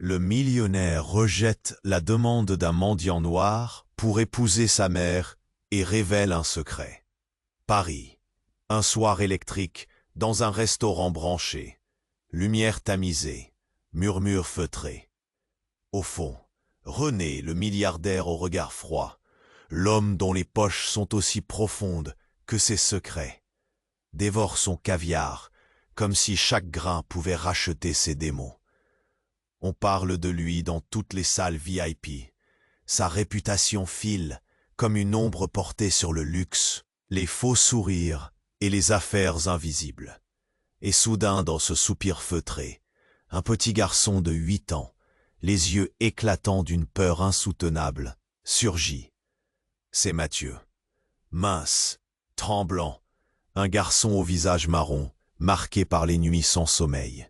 Le millionnaire rejette la demande d'un mendiant noir pour épouser sa mère et révèle un secret. Paris. Un soir électrique dans un restaurant branché. Lumière tamisée, murmure feutré. Au fond, René, le milliardaire au regard froid, l'homme dont les poches sont aussi profondes que ses secrets, dévore son caviar comme si chaque grain pouvait racheter ses démons. On parle de lui dans toutes les salles VIP. Sa réputation file comme une ombre portée sur le luxe, les faux sourires et les affaires invisibles. Et soudain, dans ce soupir feutré, un petit garçon de 8 ans, les yeux éclatants d'une peur insoutenable, surgit. C'est Mathieu. Mince, tremblant, un garçon au visage marron, marqué par les nuits sans sommeil.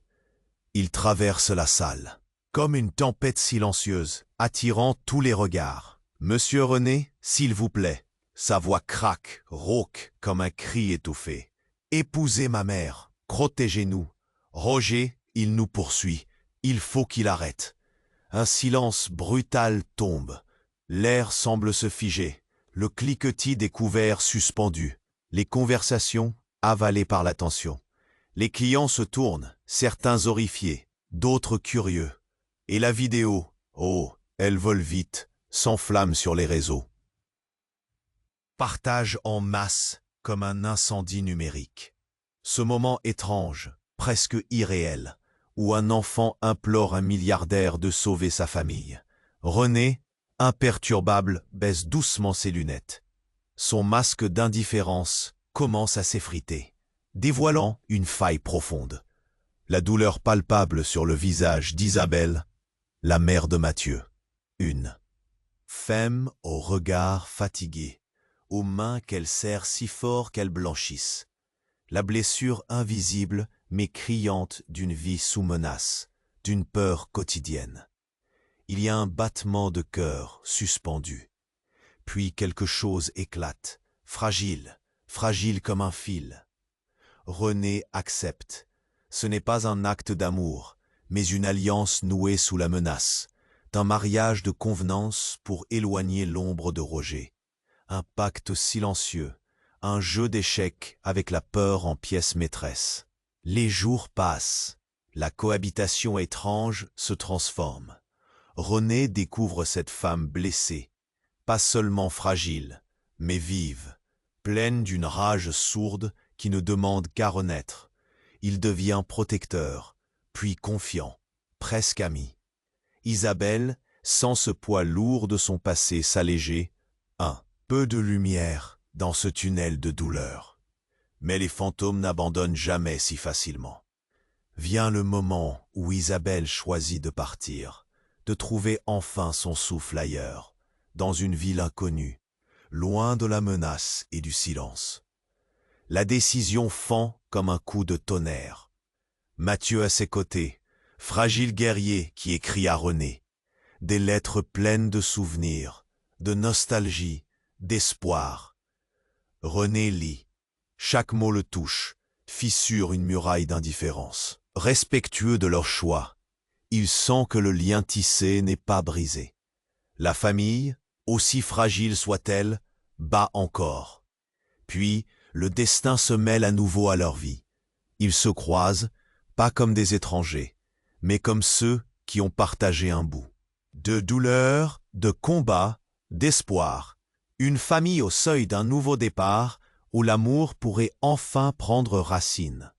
Il traverse la salle, comme une tempête silencieuse, attirant tous les regards. « Monsieur René, s'il vous plaît !» Sa voix craque, rauque, comme un cri étouffé. « Épousez ma mère, protégez-nous. Roger, il nous poursuit, il faut qu'il arrête. » Un silence brutal tombe. L'air semble se figer, le cliquetis des couverts suspendus, les conversations avalées par la tension. Les clients se tournent, certains horrifiés, d'autres curieux. Et la vidéo, oh, elle vole vite, s'enflamme sur les réseaux. Partage en masse comme un incendie numérique. Ce moment étrange, presque irréel, où un enfant implore un milliardaire de sauver sa famille. René, imperturbable, baisse doucement ses lunettes. Son masque d'indifférence commence à s'effriter, dévoilant une faille profonde. La douleur palpable sur le visage d'Isabelle, la mère de Mathieu. Une femme au regard fatigué, aux mains qu'elle serre si fort qu'elles blanchissent. La blessure invisible mais criante d'une vie sous menace, d'une peur quotidienne. Il y a un battement de cœur suspendu. Puis quelque chose éclate, fragile, fragile comme un fil. René accepte. Ce n'est pas un acte d'amour, mais une alliance nouée sous la menace, d'un mariage de convenance pour éloigner l'ombre de Roger. Un pacte silencieux, un jeu d'échecs avec la peur en pièce maîtresse. Les jours passent, la cohabitation étrange se transforme. René découvre cette femme blessée, pas seulement fragile, mais vive, pleine d'une rage sourde qui ne demande qu'à renaître. Il devient protecteur, puis confiant, presque ami. Isabelle sent ce poids lourd de son passé s'alléger, un peu de lumière dans ce tunnel de douleur. Mais les fantômes n'abandonnent jamais si facilement. Vient le moment où Isabelle choisit de partir, de trouver enfin son souffle ailleurs, dans une ville inconnue, loin de la menace et du silence. La décision fend comme un coup de tonnerre. Mathieu à ses côtés, fragile guerrier qui écrit à René, des lettres pleines de souvenirs, de nostalgie, d'espoir. René lit, chaque mot le touche, fissure une muraille d'indifférence. Respectueux de leur choix, il sent que le lien tissé n'est pas brisé. La famille, aussi fragile soit-elle, bat encore. Puis, le destin se mêle à nouveau à leur vie. Ils se croisent, pas comme des étrangers, mais comme ceux qui ont partagé un bout. De douleur, de combat, d'espoir. Une famille au seuil d'un nouveau départ où l'amour pourrait enfin prendre racine.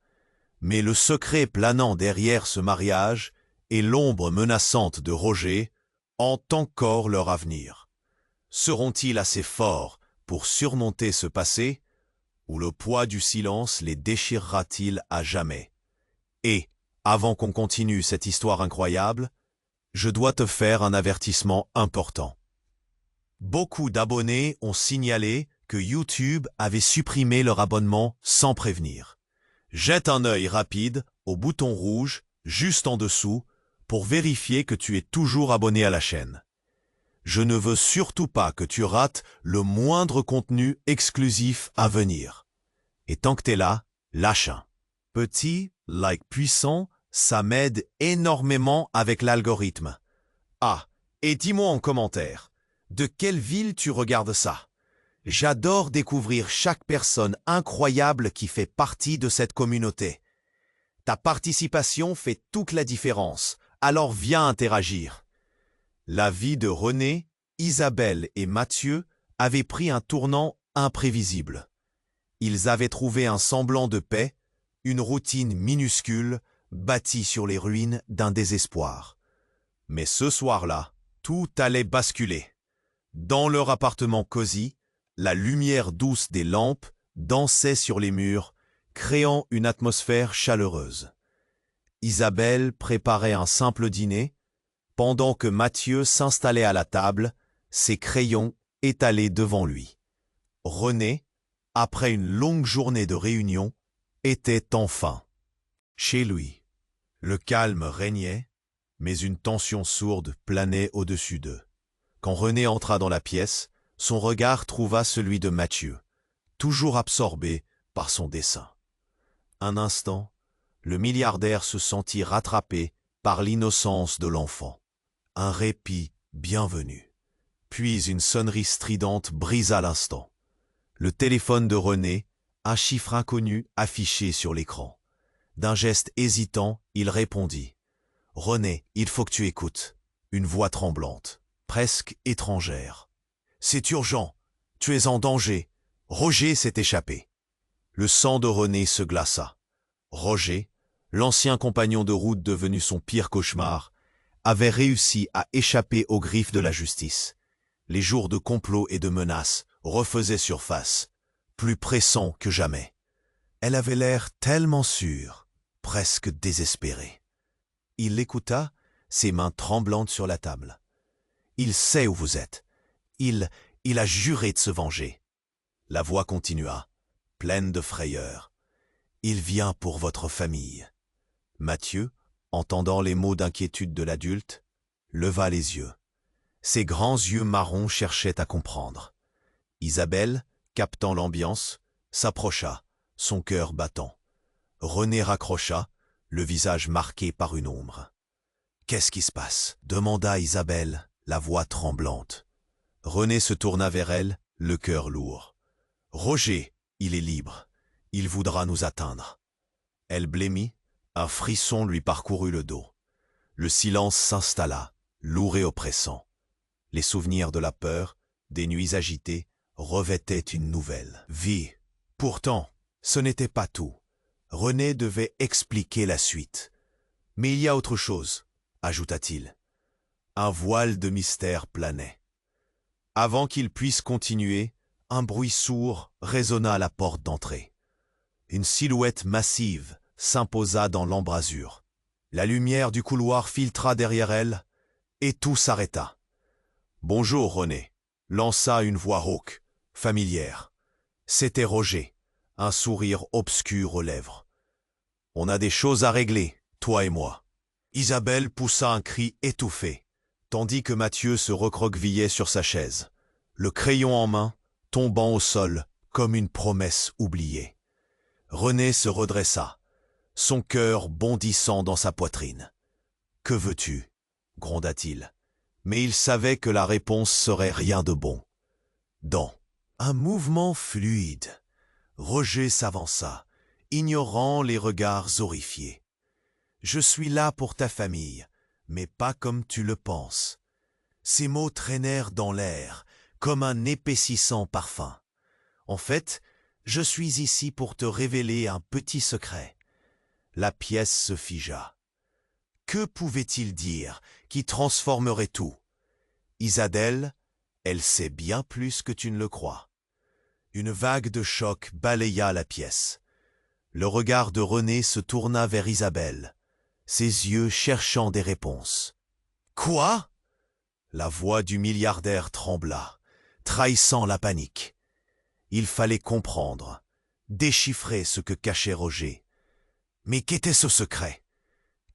Mais le secret planant derrière ce mariage et l'ombre menaçante de Roger hantent encore leur avenir. Seront-ils assez forts pour surmonter ce passé, ou le poids du silence les déchirera-t-il à jamais? Et, avant qu'on continue cette histoire incroyable, je dois te faire un avertissement important. Beaucoup d'abonnés ont signalé que YouTube avait supprimé leur abonnement sans prévenir. Jette un œil rapide au bouton rouge juste en dessous pour vérifier que tu es toujours abonné à la chaîne. Je ne veux surtout pas que tu rates le moindre contenu exclusif à venir. Et tant que t'es là, lâche un petit like puissant Ça m'aide énormément avec l'algorithme. Ah, et dis-moi en commentaire, de quelle ville tu regardes ça? J'adore découvrir chaque personne incroyable qui fait partie de cette communauté. Ta participation fait toute la différence, alors viens interagir. La vie de René, Isabelle et Mathieu avait pris un tournant imprévisible. Ils avaient trouvé un semblant de paix, une routine minuscule, bâtie sur les ruines d'un désespoir. Mais ce soir-là, tout allait basculer. Dans leur appartement cosy, la lumière douce des lampes dansait sur les murs, créant une atmosphère chaleureuse. Isabelle préparait un simple dîner, pendant que Mathieu s'installait à la table, ses crayons étalés devant lui. René, après une longue journée de réunion, était enfin chez lui. Le calme régnait, mais une tension sourde planait au-dessus d'eux. Quand René entra dans la pièce, son regard trouva celui de Mathieu, toujours absorbé par son dessin. Un instant, le milliardaire se sentit rattrapé par l'innocence de l'enfant. Un répit bienvenu. Puis une sonnerie stridente brisa l'instant. Le téléphone de René, un chiffre inconnu affiché sur l'écran. D'un geste hésitant, il répondit. « René, il faut que tu écoutes. » Une voix tremblante, presque étrangère. « C'est urgent. Tu es en danger. Roger s'est échappé. » Le sang de René se glaça. Roger, l'ancien compagnon de route devenu son pire cauchemar, avait réussi à échapper aux griffes de la justice. Les jours de complot et de menaces refaisaient surface, plus pressants que jamais. Elle avait l'air tellement sûre, presque désespérée. Il l'écouta, ses mains tremblantes sur la table. « Il sait où vous êtes. Il a juré de se venger. » La voix continua, pleine de frayeur. « Il vient pour votre famille. » Mathieu, entendant les mots d'inquiétude de l'adulte, leva les yeux. Ses grands yeux marrons cherchaient à comprendre. Isabelle, captant l'ambiance, s'approcha, son cœur battant. René raccrocha, le visage marqué par une ombre. « Qu'est-ce qui se passe ?» demanda Isabelle, la voix tremblante. René se tourna vers elle, le cœur lourd. « Roger, il est libre. Il voudra nous atteindre. » Elle blêmit, un frisson lui parcourut le dos. Le silence s'installa, lourd et oppressant. Les souvenirs de la peur, des nuits agitées, revêtaient une nouvelle vie. Pourtant, ce n'était pas tout. René devait expliquer la suite. « Mais il y a autre chose, » ajouta-t-il. Un voile de mystère planait. Avant qu'il puisse continuer, un bruit sourd résonna à la porte d'entrée. Une silhouette massive s'imposa dans l'embrasure. La lumière du couloir filtra derrière elle, et tout s'arrêta. « Bonjour, René », lança une voix rauque, familière. C'était Roger, un sourire obscur aux lèvres. « On a des choses à régler, toi et moi. » Isabelle poussa un cri étouffé, tandis que Mathieu se recroquevillait sur sa chaise, le crayon en main, tombant au sol comme une promesse oubliée. René se redressa, son cœur bondissant dans sa poitrine. « Que veux-tu » gronda-t-il. Mais il savait que la réponse serait rien de bon. Dans un mouvement fluide, Roger s'avança, ignorant les regards horrifiés. « Je suis là pour ta famille, mais pas comme tu le penses. » Ces mots traînèrent dans l'air, comme un épaississant parfum. « En fait, je suis ici pour te révéler un petit secret. » La pièce se figea. Que pouvait-il dire qui transformerait tout? Isabelle, elle sait bien plus que tu ne le crois. Une vague de choc balaya la pièce. Le regard de René se tourna vers Isabelle, ses yeux cherchant des réponses. « Quoi ?» La voix du milliardaire trembla, trahissant la panique. Il fallait comprendre, déchiffrer ce que cachait Roger. Mais qu'était ce secret?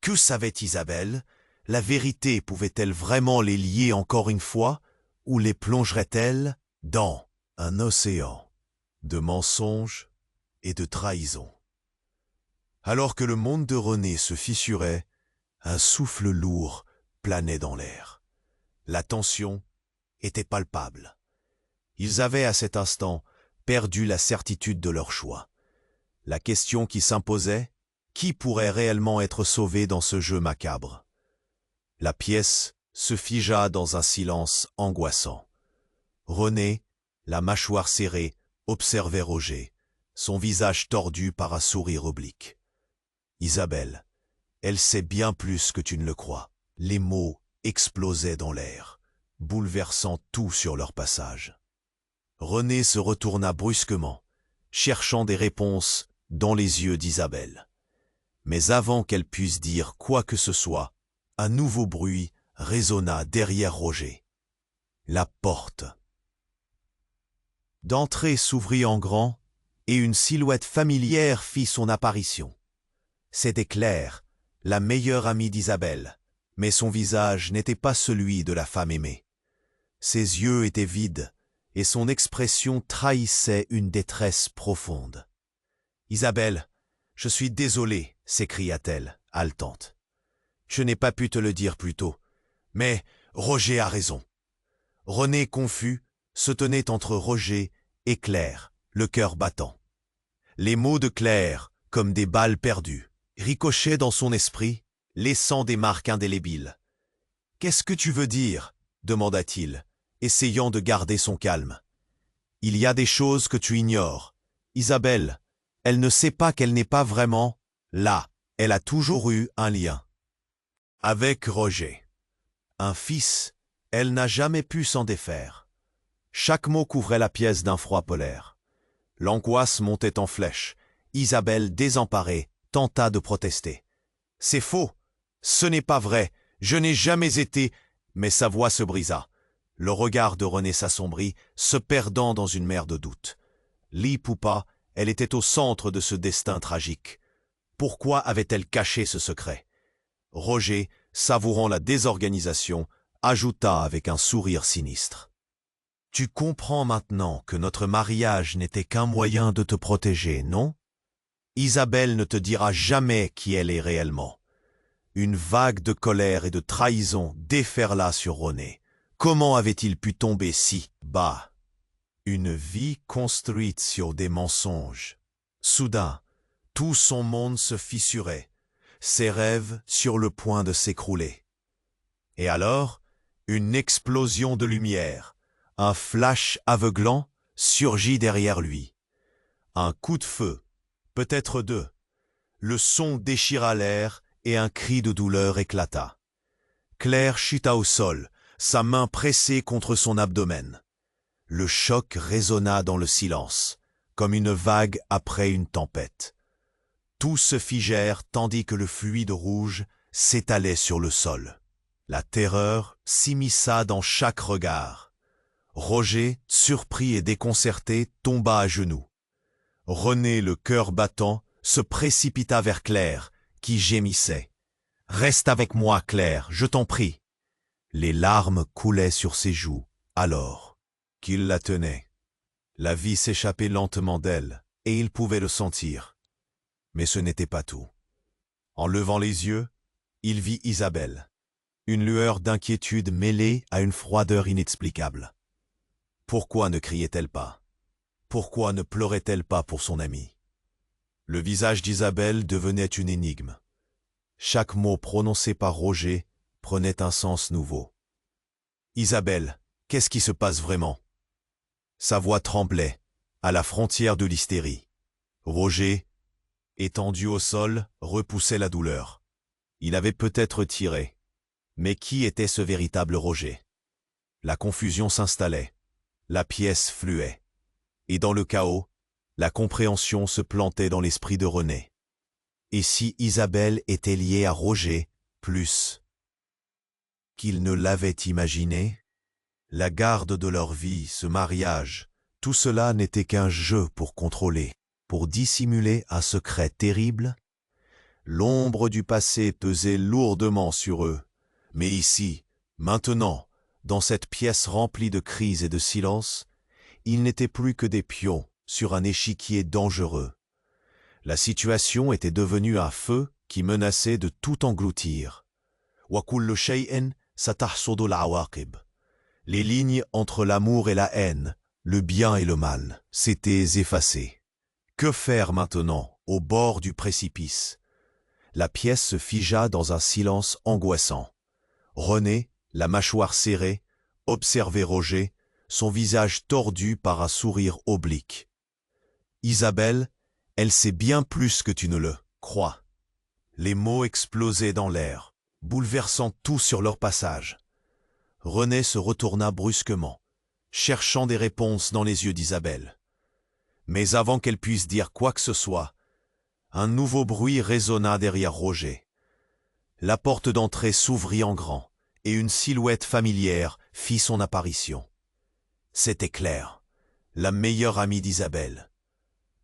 Que savait Isabelle? La vérité pouvait-elle vraiment les lier encore une fois, ou les plongerait-elle dans un océan de mensonges et de trahison? Alors que le monde de René se fissurait, un souffle lourd planait dans l'air. La tension était palpable. Ils avaient à cet instant perdu la certitude de leur choix. La question qui s'imposait, qui pourrait réellement être sauvé dans ce jeu macabre? La pièce se figea dans un silence angoissant. René, la mâchoire serrée, observait Roger, son visage tordu par un sourire oblique. Isabelle, elle sait bien plus que tu ne le crois. Les mots explosaient dans l'air, bouleversant tout sur leur passage. René se retourna brusquement, cherchant des réponses dans les yeux d'Isabelle. Mais avant qu'elle puisse dire quoi que ce soit, un nouveau bruit résonna derrière Roger. La porte d'entrée s'ouvrit en grand et une silhouette familière fit son apparition. C'était Claire, la meilleure amie d'Isabelle, mais son visage n'était pas celui de la femme aimée. Ses yeux étaient vides et son expression trahissait une détresse profonde. « Isabelle, je suis désolée, s'écria-t-elle, haletante. Je n'ai pas pu te le dire plus tôt, mais Roger a raison. » René, confus, se tenait entre Roger et Claire, le cœur battant. Les mots de Claire, comme des balles perdues, ricochaient dans son esprit, laissant des marques indélébiles. « Qu'est-ce que tu veux dire ?» demanda-t-il, essayant de garder son calme. « Il y a des choses que tu ignores. Isabelle, elle ne sait pas qu'elle n'est pas vraiment là. Elle a toujours eu un lien avec Roger. Un fils, elle n'a jamais pu s'en défaire. » Chaque mot couvrait la pièce d'un froid polaire. L'angoisse montait en flèche. Isabelle, désemparée, tenta de protester. « C'est faux. Ce n'est pas vrai. Je n'ai jamais été... » Mais sa voix se brisa. Le regard de René s'assombrit, se perdant dans une mer de doute. Lee Poupa, elle était au centre de ce destin tragique. Pourquoi avait-elle caché ce secret? Roger, savourant la désorganisation, ajouta avec un sourire sinistre. « Tu comprends maintenant que notre mariage n'était qu'un moyen de te protéger, non? Isabelle ne te dira jamais qui elle est réellement. » Une vague de colère et de trahison déferla sur René. Comment avait-il pu tomber si bas? Une vie construite sur des mensonges. Soudain, tout son monde se fissurait, ses rêves sur le point de s'écrouler. Et alors, une explosion de lumière, un flash aveuglant surgit derrière lui. Un coup de feu, peut-être deux. Le son déchira l'air et un cri de douleur éclata. Claire chuta au sol, sa main pressée contre son abdomen. Le choc résonna dans le silence, comme une vague après une tempête. Tous se figèrent tandis que le fluide rouge s'étalait sur le sol. La terreur s'immisça dans chaque regard. Roger, surpris et déconcerté, tomba à genoux. René, le cœur battant, se précipita vers Claire, qui gémissait. « Reste avec moi, Claire, je t'en prie. » Les larmes coulaient sur ses joues, alors qu'il la tenait. La vie s'échappait lentement d'elle, et il pouvait le sentir. Mais ce n'était pas tout. En levant les yeux, il vit Isabelle, une lueur d'inquiétude mêlée à une froideur inexplicable. Pourquoi ne criait-elle pas? Pourquoi ne pleurait-elle pas pour son amie? Le visage d'Isabelle devenait une énigme. Chaque mot prononcé par Roger prenait un sens nouveau. « Isabelle, qu'est-ce qui se passe vraiment ?» Sa voix tremblait, à la frontière de l'hystérie. Roger, étendu au sol, repoussait la douleur. Il avait peut-être tiré. Mais qui était ce véritable Roger? La confusion s'installait. La pièce fluait. Et dans le chaos, la compréhension se plantait dans l'esprit de René. Et si Isabelle était liée à Roger, plus qu'il ne l'avait imaginé? La garde de leur vie, ce mariage, tout cela n'était qu'un jeu pour contrôler, pour dissimuler un secret terrible. L'ombre du passé pesait lourdement sur eux. Mais ici, maintenant, dans cette pièce remplie de crises et de silence, ils n'étaient plus que des pions sur un échiquier dangereux. La situation était devenue un feu qui menaçait de tout engloutir. وَكُلُّ شَيْءٍ سَتَحْصُدُ الْعَوَاقِبَ. Les lignes entre l'amour et la haine, le bien et le mal, s'étaient effacées. Que faire maintenant, au bord du précipice? La pièce se figea dans un silence angoissant. René, la mâchoire serrée, observait Roger, son visage tordu par un sourire oblique. Isabelle, elle sait bien plus que tu ne le crois. Les mots explosaient dans l'air, bouleversant tout sur leur passage. René se retourna brusquement, cherchant des réponses dans les yeux d'Isabelle. Mais avant qu'elle puisse dire quoi que ce soit, un nouveau bruit résonna derrière Roger. La porte d'entrée s'ouvrit en grand, et une silhouette familière fit son apparition. C'était Claire, la meilleure amie d'Isabelle.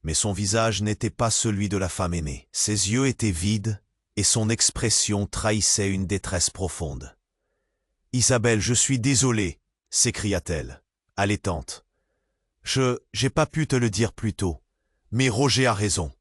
Mais son visage n'était pas celui de la femme aimée. Ses yeux étaient vides, et son expression trahissait une détresse profonde. « Isabelle, je suis désolée, s'écria-t-elle, allaitante. J'ai pas pu te le dire plus tôt, mais Roger a raison. »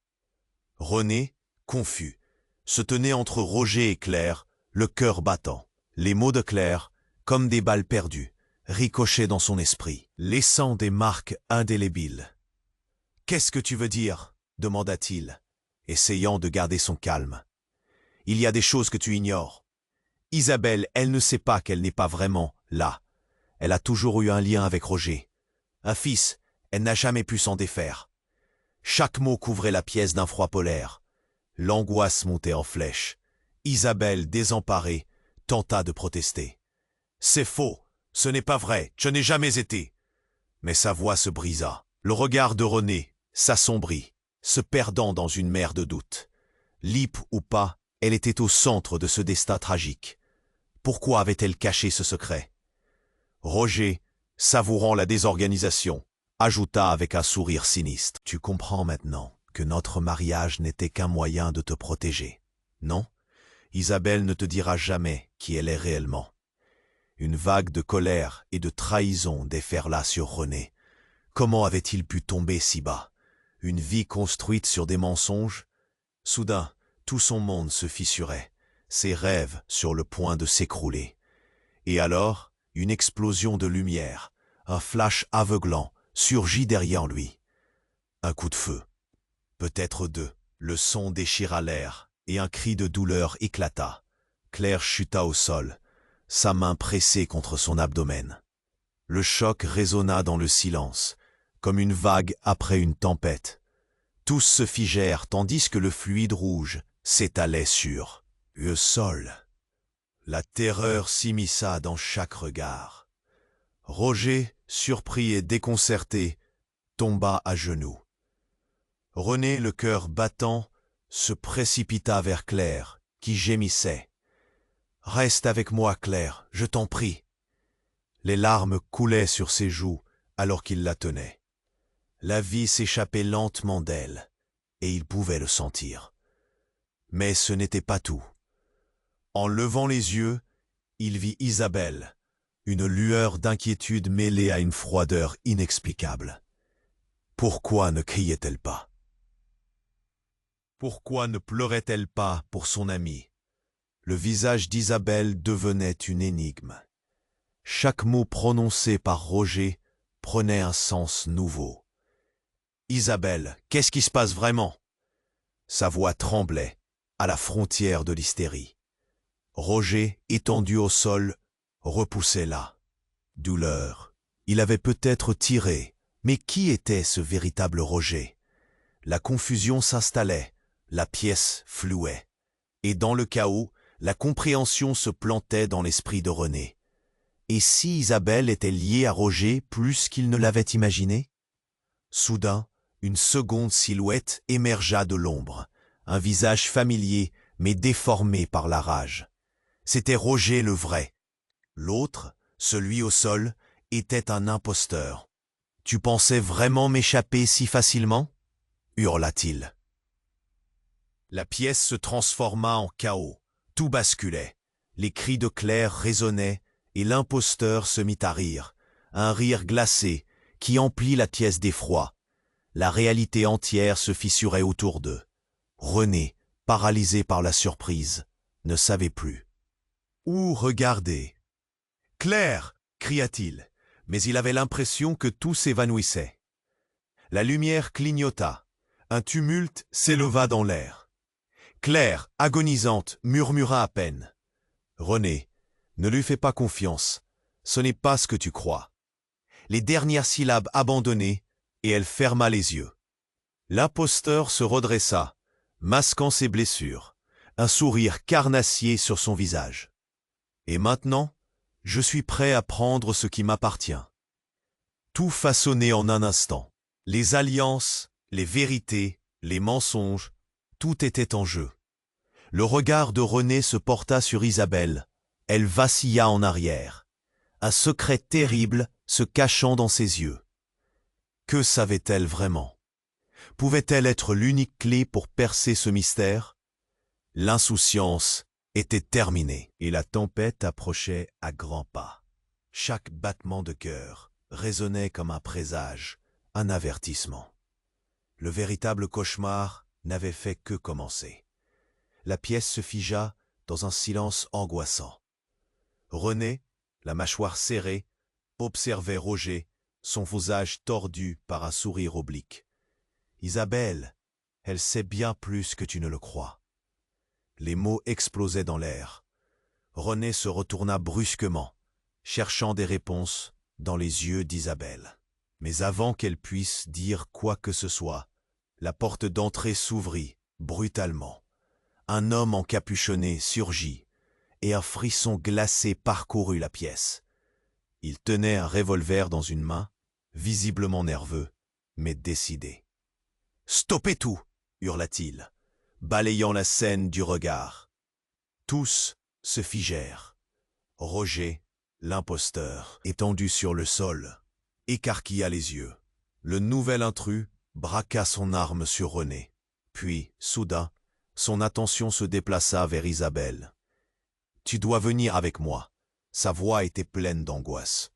René, confus, se tenait entre Roger et Claire, le cœur battant. Les mots de Claire, comme des balles perdues, ricochaient dans son esprit, laissant des marques indélébiles. « Qu'est-ce que tu veux dire ?» demanda-t-il, essayant de garder son calme. « Il y a des choses que tu ignores. Isabelle, elle ne sait pas qu'elle n'est pas vraiment là. Elle a toujours eu un lien avec Roger. Un fils, elle n'a jamais pu s'en défaire. » Chaque mot couvrait la pièce d'un froid polaire. L'angoisse montait en flèche. Isabelle, désemparée, tenta de protester. « C'est faux, ce n'est pas vrai, je n'ai jamais été. » Mais sa voix se brisa. Le regard de René s'assombrit, se perdant dans une mer de doute. Lippe ou pas, elle était au centre de ce destin tragique. Pourquoi avait-elle caché ce secret? Roger, savourant la désorganisation, ajouta avec un sourire sinistre. « Tu comprends maintenant que notre mariage n'était qu'un moyen de te protéger, non? Isabelle ne te dira jamais qui elle est réellement. » Une vague de colère et de trahison déferla sur René. Comment avait-il pu tomber si bas? Une vie construite sur des mensonges? Soudain, tout son monde se fissurait, ses rêves sur le point de s'écrouler. Et alors, une explosion de lumière, un flash aveuglant, surgit derrière lui. Un coup de feu. Peut-être deux. Le son déchira l'air, et un cri de douleur éclata. Claire chuta au sol, sa main pressée contre son abdomen. Le choc résonna dans le silence, comme une vague après une tempête. Tous se figèrent tandis que le fluide rouge s'étalait sur le sol. La terreur s'immisça dans chaque regard. Roger, surpris et déconcerté, tomba à genoux. René, le cœur battant, se précipita vers Claire, qui gémissait. « Reste avec moi, Claire, je t'en prie. » Les larmes coulaient sur ses joues alors qu'il la tenait. La vie s'échappait lentement d'elle, et il pouvait le sentir. Mais ce n'était pas tout. En levant les yeux, il vit Isabelle, une lueur d'inquiétude mêlée à une froideur inexplicable. Pourquoi ne criait-elle pas? Pourquoi ne pleurait-elle pas pour son amie? Le visage d'Isabelle devenait une énigme. Chaque mot prononcé par Roger prenait un sens nouveau. « Isabelle, qu'est-ce qui se passe vraiment ?» Sa voix tremblait, à la frontière de l'hystérie. Roger, étendu au sol, repoussait là. Douleur. Il avait peut-être tiré, mais qui était ce véritable Roger? La confusion s'installait, la pièce flouait. Et dans le chaos, la compréhension se plantait dans l'esprit de René. Et si Isabelle était liée à Roger plus qu'il ne l'avait imaginé? Soudain, une seconde silhouette émergea de l'ombre, un visage familier mais déformé par la rage. C'était Roger le vrai. L'autre, celui au sol, était un imposteur. « Tu pensais vraiment m'échapper si facilement ?» hurla-t-il. La pièce se transforma en chaos. Tout basculait. Les cris de Claire résonnaient et l'imposteur se mit à rire, un rire glacé qui emplit la pièce d'effroi. La réalité entière se fissurait autour d'eux. René, paralysé par la surprise, ne savait plus où regarder. « Claire !» cria-t-il, mais il avait l'impression que tout s'évanouissait. La lumière clignota. Un tumulte s'éleva dans l'air. Claire, agonisante, murmura à peine. « René, ne lui fais pas confiance. Ce n'est pas ce que tu crois. » Les dernières syllabes abandonnées, et elle ferma les yeux. L'imposteur se redressa, masquant ses blessures, un sourire carnassier sur son visage. « Et maintenant, je suis prêt à prendre ce qui m'appartient. » Tout façonné en un instant. Les alliances, les vérités, les mensonges, tout était en jeu. Le regard de René se porta sur Isabelle. Elle vacilla en arrière. Un secret terrible se cachant dans ses yeux. Que savait-elle vraiment? Pouvait-elle être l'unique clé pour percer ce mystère? L'insouciance était terminée et la tempête approchait à grands pas. Chaque battement de cœur résonnait comme un présage, un avertissement. Le véritable cauchemar n'avait fait que commencer. La pièce se figea dans un silence angoissant. René, la mâchoire serrée, observait Roger, son visage tordu par un sourire oblique. « Isabelle, elle sait bien plus que tu ne le crois. » Les mots explosaient dans l'air. René se retourna brusquement, cherchant des réponses dans les yeux d'Isabelle. Mais avant qu'elle puisse dire quoi que ce soit, la porte d'entrée s'ouvrit brutalement. Un homme encapuchonné surgit, et un frisson glacé parcourut la pièce. Il tenait un revolver dans une main, visiblement nerveux, mais décidé. « Stoppez tout !» hurla-t-il, balayant la scène du regard. Tous se figèrent. Roger, l'imposteur, étendu sur le sol, écarquilla les yeux. Le nouvel intrus braqua son arme sur René. Puis, soudain, son attention se déplaça vers Isabelle. « Tu dois venir avec moi. » Sa voix était pleine d'angoisse.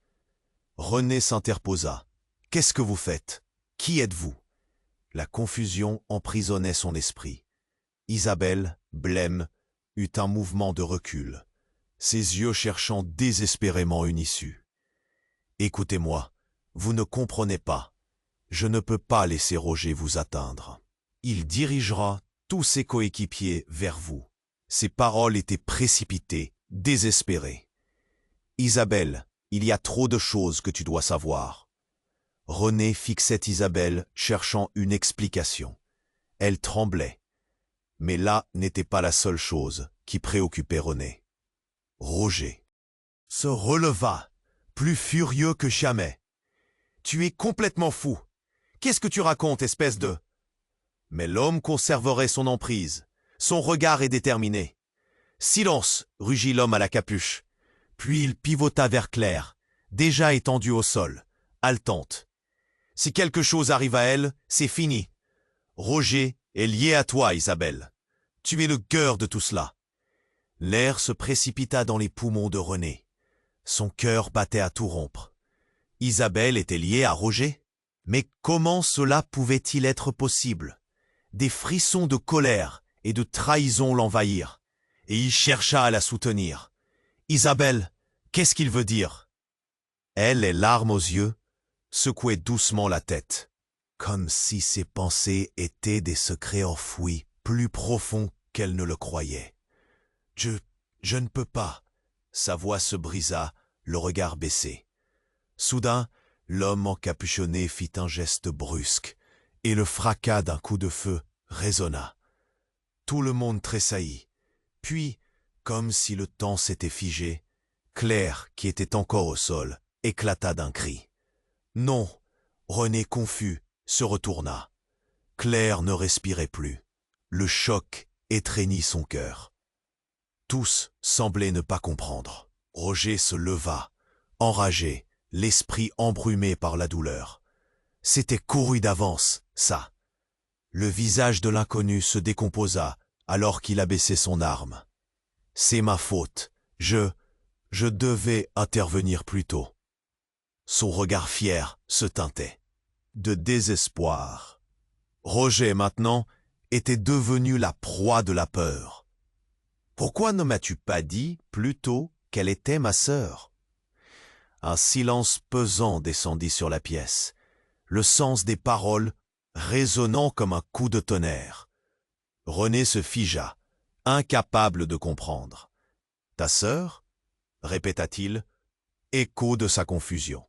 René s'interposa. « Qu'est-ce que vous faites? Qui êtes-vous » La confusion emprisonnait son esprit. Isabelle, blême, eut un mouvement de recul, ses yeux cherchant désespérément une issue. « Écoutez-moi, vous ne comprenez pas. Je ne peux pas laisser Roger vous atteindre. Il dirigera tous ses coéquipiers vers vous. » Ses paroles étaient précipitées, désespérées. « Isabelle, il y a trop de choses que tu dois savoir. » René fixait Isabelle, cherchant une explication. Elle tremblait. Mais là n'était pas la seule chose qui préoccupait René. Roger se releva, plus furieux que jamais. « Tu es complètement fou. Qu'est-ce que tu racontes, espèce de... » Mais l'homme conserverait son emprise. Son regard est déterminé. « Silence !» rugit l'homme à la capuche. Puis il pivota vers Claire, déjà étendue au sol, haletante. « Si quelque chose arrive à elle, c'est fini. Roger est lié à toi, Isabelle. Tu es le cœur de tout cela. » L'air se précipita dans les poumons de René. Son cœur battait à tout rompre. Isabelle était liée à Roger? Mais comment cela pouvait-il être possible? Des frissons de colère et de trahison l'envahirent, et il chercha à la soutenir. « Isabelle, qu'est-ce qu'il veut dire ?» Elle, les larmes aux yeux, secouait doucement la tête, comme si ses pensées étaient des secrets enfouis, plus profonds qu'elle ne le croyait. « Je ne peux pas. » Sa voix se brisa, le regard baissé. Soudain, l'homme encapuchonné fit un geste brusque, et le fracas d'un coup de feu résonna. Tout le monde tressaillit. Puis, comme si le temps s'était figé, Claire, qui était encore au sol, éclata d'un cri. Non, René, confus, se retourna. Claire ne respirait plus. Le choc étreignit son cœur. Tous semblaient ne pas comprendre. Roger se leva, enragé, l'esprit embrumé par la douleur. C'était couru d'avance, ça. Le visage de l'inconnu se décomposa alors qu'il abaissait son arme. « C'est ma faute. Je devais intervenir plus tôt. » Son regard fier se teintait de désespoir. « Roger, maintenant, était devenue la proie de la peur. « Pourquoi ne m'as-tu pas dit plus tôt qu'elle était ma sœur ?» Un silence pesant descendit sur la pièce, le sens des paroles résonnant comme un coup de tonnerre. René se figea, incapable de comprendre. « Ta sœur ?» répéta-t-il, écho de sa confusion.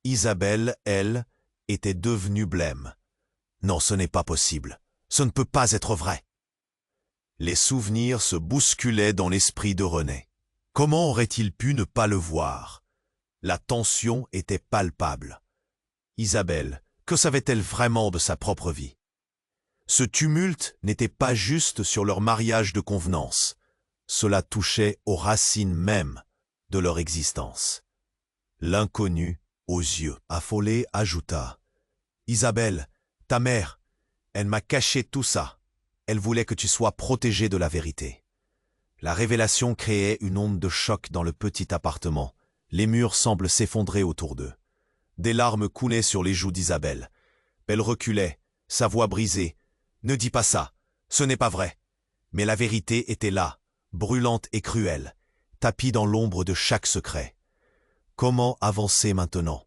Isabelle, elle, était devenue blême. « Non, ce n'est pas possible. Ce ne peut pas être vrai. » Les souvenirs se bousculaient dans l'esprit de René. Comment aurait-il pu ne pas le voir? La tension était palpable. Isabelle, que savait-elle vraiment de sa propre vie? Ce tumulte n'était pas juste sur leur mariage de convenance. Cela touchait aux racines mêmes de leur existence. L'inconnu, aux yeux affolés, ajouta « Isabelle, ta mère, elle m'a caché tout ça. Elle voulait que tu sois protégée de la vérité. » La révélation créait une onde de choc dans le petit appartement. Les murs semblent s'effondrer autour d'eux. Des larmes coulaient sur les joues d'Isabelle. Elle reculait, sa voix brisée. « Ne dis pas ça, ce n'est pas vrai. » Mais la vérité était là, brûlante et cruelle, tapie dans l'ombre de chaque secret. Comment avancer maintenant?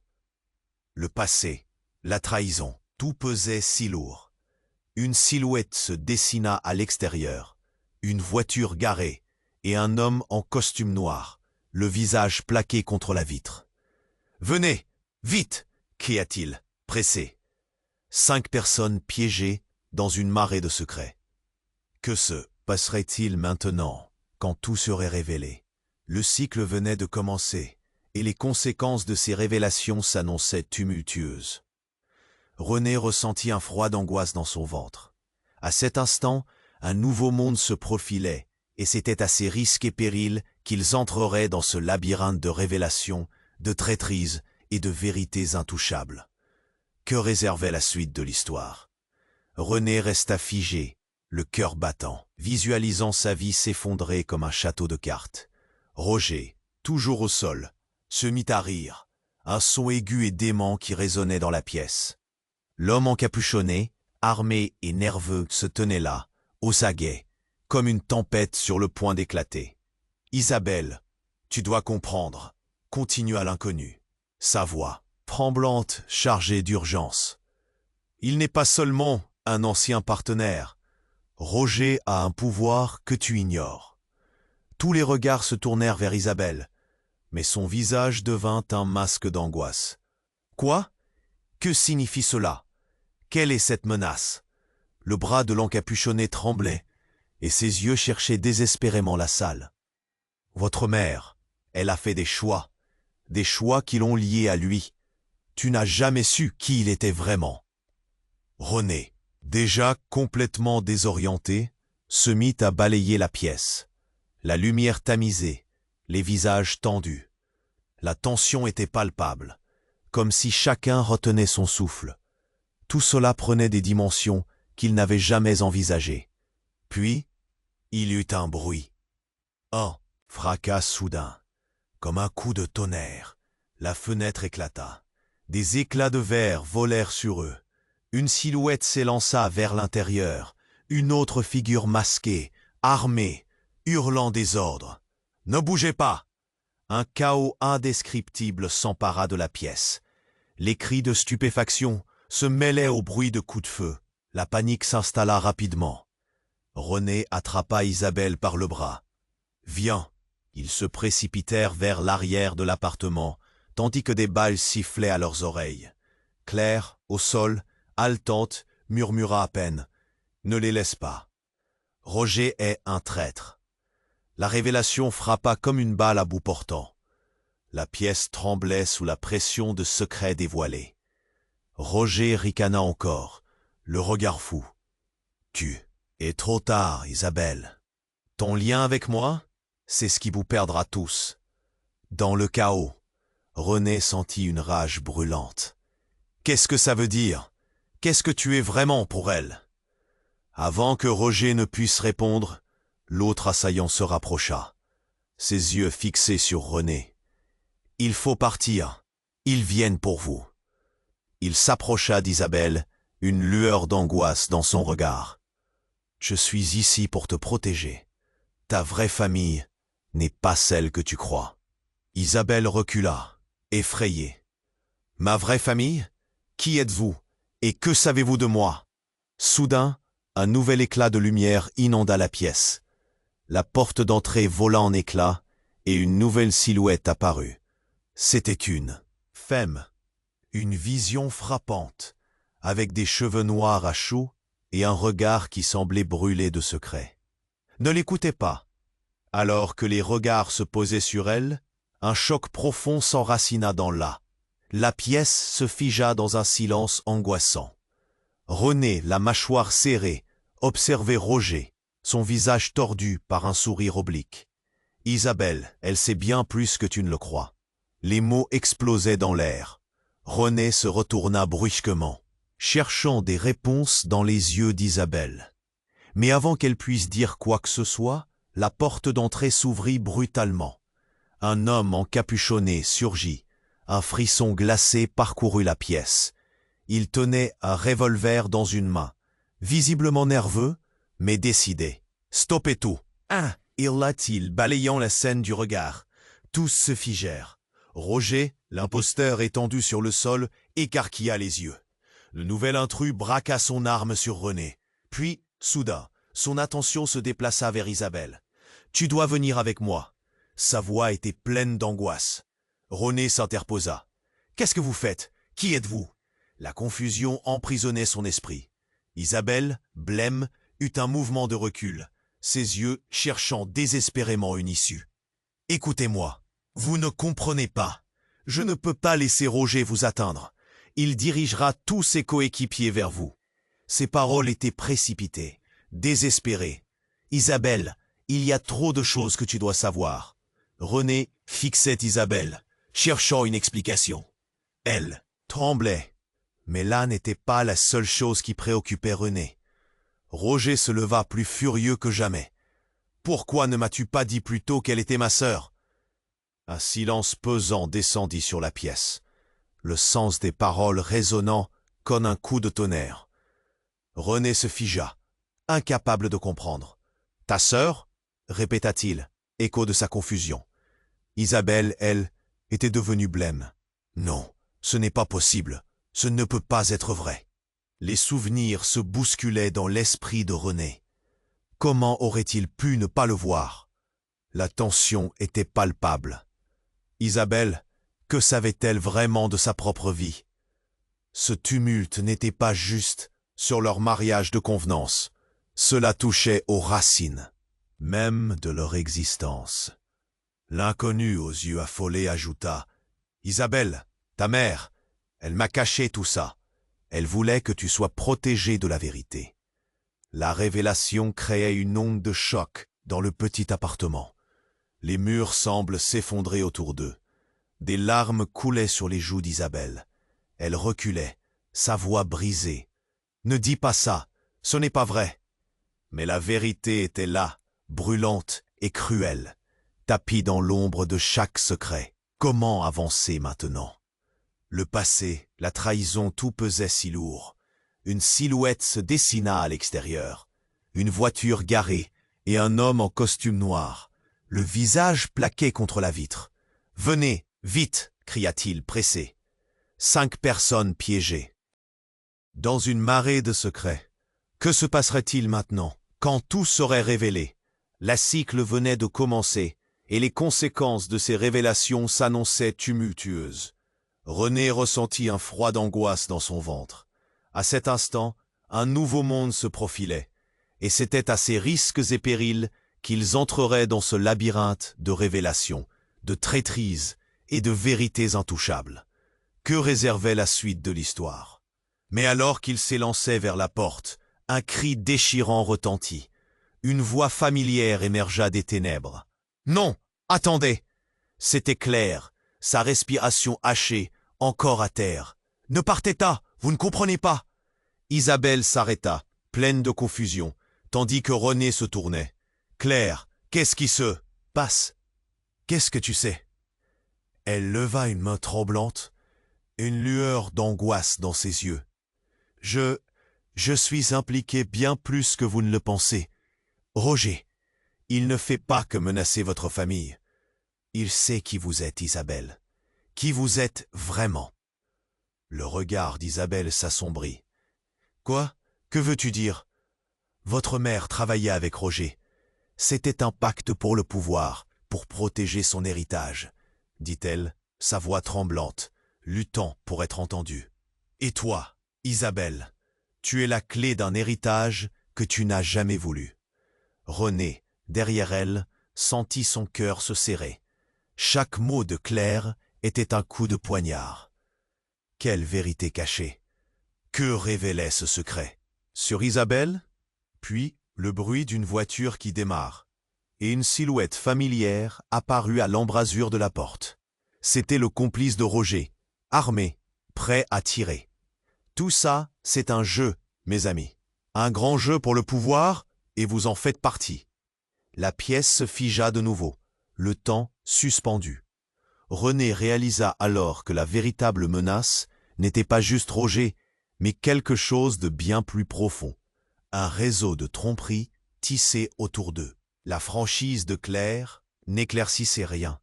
Le passé, la trahison, tout pesait si lourd. Une silhouette se dessina à l'extérieur, une voiture garée et un homme en costume noir, le visage plaqué contre la vitre. « Venez, vite !» cria-t-il, pressé. 5 personnes piégées dans une marée de secrets. Que se passerait-il maintenant, quand tout serait révélé? Le cycle venait de commencer, et les conséquences de ces révélations s'annonçaient tumultueuses. René ressentit un froid d'angoisse dans son ventre. À cet instant, un nouveau monde se profilait, et c'était à ses risques et périls qu'ils entreraient dans ce labyrinthe de révélations, de traîtrises et de vérités intouchables. Que réservait la suite de l'histoire? René resta figé, le cœur battant, visualisant sa vie s'effondrer comme un château de cartes. Roger, toujours au sol, se mit à rire, un son aigu et dément qui résonnait dans la pièce. L'homme encapuchonné, armé et nerveux, se tenait là, aux aguets, comme une tempête sur le point d'éclater. « Isabelle, tu dois comprendre, » continua l'inconnu, sa voix, tremblante, chargée d'urgence. « Il n'est pas seulement un ancien partenaire. Roger a un pouvoir que tu ignores. » Tous les regards se tournèrent vers Isabelle, mais son visage devint un masque d'angoisse. « Quoi? Que signifie cela? Quelle est cette menace ?» Le bras de l'encapuchonné tremblait, et ses yeux cherchaient désespérément la salle. « Votre mère, elle a fait des choix qui l'ont lié à lui. Tu n'as jamais su qui il était vraiment. » René, déjà complètement désorienté, se mit à balayer la pièce. La lumière tamisée, les visages tendus. La tension était palpable, comme si chacun retenait son souffle. Tout cela prenait des dimensions qu'il n'avait jamais envisagées. Puis, il y eut un bruit. Un fracas soudain, comme un coup de tonnerre. La fenêtre éclata. Des éclats de verre volèrent sur eux. Une silhouette s'élança vers l'intérieur. Une autre figure masquée, armée, hurlant des ordres. « Ne bougez pas !» Un chaos indescriptible s'empara de la pièce. Les cris de stupéfaction se mêlaient au bruit de coups de feu. La panique s'installa rapidement. René attrapa Isabelle par le bras. « Viens !» Ils se précipitèrent vers l'arrière de l'appartement, tandis que des balles sifflaient à leurs oreilles. Claire, au sol, haletante, murmura à peine « Ne les laisse pas. Roger est un traître. » La révélation frappa comme une balle à bout portant. La pièce tremblait sous la pression de secrets dévoilés. Roger ricana encore, le regard fou. « Tu es trop tard, Isabelle. Ton lien avec moi, c'est ce qui vous perdra tous. » Dans le chaos, René sentit une rage brûlante. « Qu'est-ce que ça veut dire? Qu'est-ce que tu es vraiment pour elle ?» Avant que Roger ne puisse répondre, l'autre assaillant se rapprocha, ses yeux fixés sur René. « Il faut partir. Ils viennent pour vous. » Il s'approcha d'Isabelle, une lueur d'angoisse dans son regard. Je suis ici pour te protéger. Ta vraie famille n'est pas celle que tu crois. Isabelle recula, effrayée. Ma vraie famille? Qui êtes-vous? Et que savez-vous de moi? Soudain, un nouvel éclat de lumière inonda la pièce. La porte d'entrée vola en éclats et une nouvelle silhouette apparut. C'était une femme, une vision frappante, avec des cheveux noirs à choux et un regard qui semblait brûler de secret. Ne l'écoutez pas. Alors que les regards se posaient sur elle, un choc profond s'enracina dans l'âme. La pièce se figea dans un silence angoissant. René, la mâchoire serrée, observait Roger, son visage tordu par un sourire oblique. Isabelle, elle sait bien plus que tu ne le crois. Les mots explosaient dans l'air. René se retourna brusquement, cherchant des réponses dans les yeux d'Isabelle. Mais avant qu'elle puisse dire quoi que ce soit, la porte d'entrée s'ouvrit brutalement. Un homme encapuchonné surgit. Un frisson glacé parcourut la pièce. Il tenait un revolver dans une main, visiblement nerveux, mais décidé. « Stoppez tout !» hurla-t-il, balayant la scène du regard. Tous se figèrent. Roger, l'imposteur étendu sur le sol, écarquilla les yeux. Le nouvel intrus braqua son arme sur René. Puis, soudain, son attention se déplaça vers Isabelle. « Tu dois venir avec moi. » Sa voix était pleine d'angoisse. René s'interposa. « Qu'est-ce que vous faites? Qui êtes-vous » La confusion emprisonnait son esprit. Isabelle, blême, eut un mouvement de recul, ses yeux cherchant désespérément une issue. « Écoutez-moi, vous ne comprenez pas. Je ne peux pas laisser Roger vous atteindre. Il dirigera tous ses coéquipiers vers vous. » Ses paroles étaient précipitées, désespérées. « Isabelle, il y a trop de choses que tu dois savoir. » René fixait Isabelle, cherchant une explication. Elle tremblait. Mais là n'était pas la seule chose qui préoccupait René. Roger se leva plus furieux que jamais. « Pourquoi ne m'as-tu pas dit plus tôt qu'elle était ma sœur ?» Un silence pesant descendit sur la pièce, le sens des paroles résonnant comme un coup de tonnerre. René se figea, incapable de comprendre. « Ta sœur ?» répéta-t-il, écho de sa confusion. Isabelle, elle, était devenue blême. « Non, ce n'est pas possible, ce ne peut pas être vrai. » Les souvenirs se bousculaient dans l'esprit de René. Comment aurait-il pu ne pas le voir? La tension était palpable. Isabelle, que savait-elle vraiment de sa propre vie? Ce tumulte n'était pas juste sur leur mariage de convenance. Cela touchait aux racines, même de leur existence. L'inconnu aux yeux affolés ajouta « Isabelle, ta mère, elle m'a caché tout ça. Elle voulait que tu sois protégée de la vérité. » La révélation créait une onde de choc dans le petit appartement. Les murs semblent s'effondrer autour d'eux. Des larmes coulaient sur les joues d'Isabelle. Elle reculait, sa voix brisée. « Ne dis pas ça, ce n'est pas vrai. » Mais la vérité était là, brûlante et cruelle, tapie dans l'ombre de chaque secret. Comment avancer maintenant? Le passé, la trahison, tout pesait si lourd. Une silhouette se dessina à l'extérieur. Une voiture garée et un homme en costume noir, le visage plaqué contre la vitre. « Venez, vite !» cria-t-il, pressé. 5 personnes piégées. Dans une marée de secrets. Que se passerait-il maintenant, quand tout serait révélé? La cycle venait de commencer, et les conséquences de ces révélations s'annonçaient tumultueuses. René ressentit un froid d'angoisse dans son ventre. À cet instant, un nouveau monde se profilait, et c'était à ces risques et périls qu'ils entreraient dans ce labyrinthe de révélations, de traîtrises et de vérités intouchables. Que réservait la suite de l'histoire? Mais alors qu'ils s'élançaient vers la porte, un cri déchirant retentit. Une voix familière émergea des ténèbres. « Non, attendez !» C'était Claire, sa respiration hachée, encore à terre. « Ne partez pas, vous ne comprenez pas !» Isabelle s'arrêta, pleine de confusion, tandis que René se tournait. « Claire, qu'est-ce qui se passe? Qu'est-ce que tu sais ?» Elle leva une main tremblante, une lueur d'angoisse dans ses yeux. « Je suis impliqué bien plus que vous ne le pensez. Roger, il ne fait pas que menacer votre famille. Il sait qui vous êtes, Isabelle. Qui vous êtes vraiment. Le regard d'Isabelle s'assombrit. Quoi? Que veux-tu dire? Votre mère travaillait avec Roger. C'était un pacte pour le pouvoir, pour protéger son héritage, dit-elle, sa voix tremblante, luttant pour être entendue. Et toi, Isabelle, tu es la clé d'un héritage que tu n'as jamais voulu. René, derrière elle, sentit son cœur se serrer. Chaque mot de Claire était un coup de poignard. Quelle vérité cachée! Que révélait ce secret? Sur Isabelle? Puis le bruit d'une voiture qui démarre, et une silhouette familière apparut à l'embrasure de la porte. C'était le complice de Roger, armé, prêt à tirer. Tout ça, c'est un jeu, mes amis. Un grand jeu pour le pouvoir, et vous en faites partie. La pièce se figea de nouveau, le temps suspendu. René réalisa alors que la véritable menace n'était pas juste Roger, mais quelque chose de bien plus profond. Un réseau de tromperies tissé autour d'eux. La franchise de Claire n'éclaircissait rien.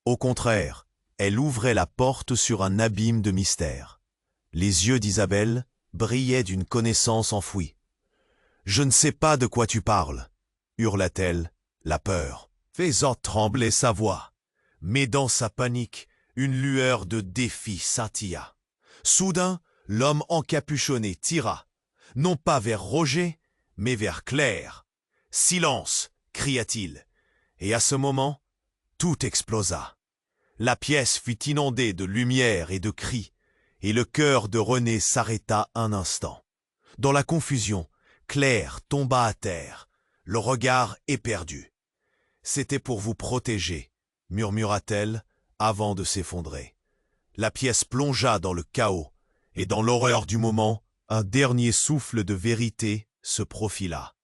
Au contraire, elle ouvrait la porte sur un abîme de mystère. Les yeux d'Isabelle brillaient d'une connaissance enfouie. « Je ne sais pas de quoi tu parles », hurla-t-elle, la peur faisant trembler sa voix. Mais dans sa panique, une lueur de défi scintilla. Soudain, l'homme encapuchonné tira, non pas vers Roger, mais vers Claire. « Silence !» cria-t-il. Et à ce moment, tout explosa. La pièce fut inondée de lumière et de cris, et le cœur de René s'arrêta un instant. Dans la confusion, Claire tomba à terre, le regard éperdu. « C'était pour vous protéger », murmura-t-elle avant de s'effondrer. La pièce plongea dans le chaos, et dans l'horreur du moment, un dernier souffle de vérité se profila.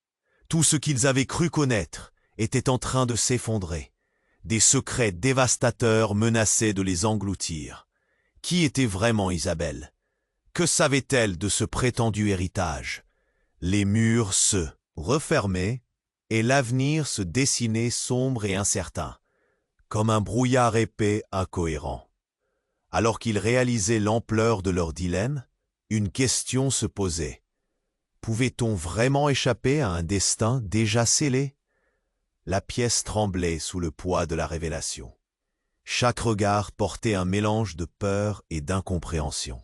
Tout ce qu'ils avaient cru connaître était en train de s'effondrer. Des secrets dévastateurs menaçaient de les engloutir. Qui était vraiment Isabelle? Que savait-elle de ce prétendu héritage? Les murs se refermaient, et l'avenir se dessinait sombre et incertain, comme un brouillard épais incohérent. Alors qu'ils réalisaient l'ampleur de leur dilemme, une question se posait. Pouvait-on vraiment échapper à un destin déjà scellé? La pièce tremblait sous le poids de la révélation. Chaque regard portait un mélange de peur et d'incompréhension.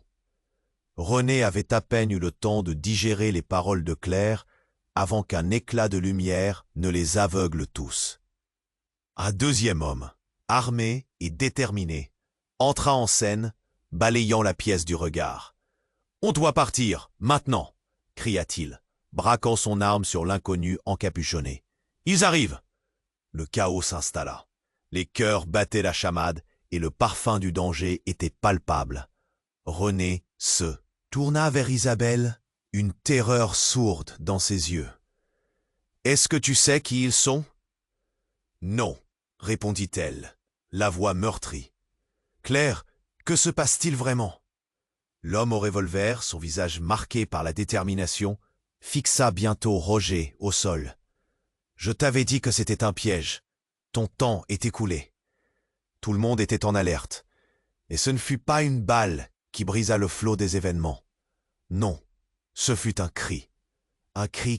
René avait à peine eu le temps de digérer les paroles de Claire avant qu'un éclat de lumière ne les aveugle tous. Un deuxième homme, armé et déterminé, entra en scène, balayant la pièce du regard. « On doit partir, maintenant !» cria-t-il, braquant son arme sur l'inconnu encapuchonné. « Ils arrivent !» Le chaos s'installa. Les cœurs battaient la chamade et le parfum du danger était palpable. René se tourna vers Isabelle, une terreur sourde dans ses yeux. « Est-ce que tu sais qui ils sont ?»« Non, » répondit-elle, la voix meurtrie. « Claire, que se passe-t-il vraiment ?» L'homme au revolver, son visage marqué par la détermination, fixa bientôt Roger au sol. « Je t'avais dit que c'était un piège. Ton temps est écoulé. » Tout le monde était en alerte. Et ce ne fut pas une balle qui brisa le flot des événements. Non, ce fut un cri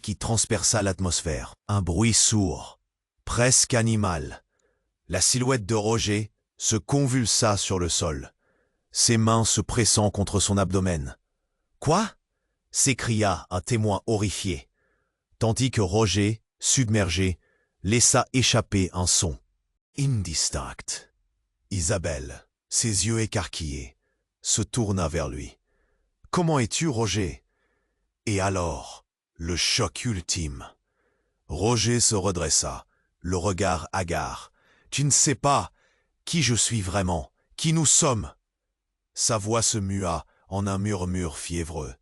qui transperça l'atmosphère, un bruit sourd, presque animal. La silhouette de Roger se convulsa sur le sol, ses mains se pressant contre son abdomen. « Quoi ?» s'écria un témoin horrifié, tandis que Roger, submergé, laissa échapper un son indistinct. Isabelle, ses yeux écarquillés, se tourna vers lui. « Comment es-tu, Roger ?» Et alors, le choc ultime. Roger se redressa, le regard hagard. « Tu ne sais pas qui je suis vraiment, qui nous sommes ?» Sa voix se mua en un murmure fiévreux.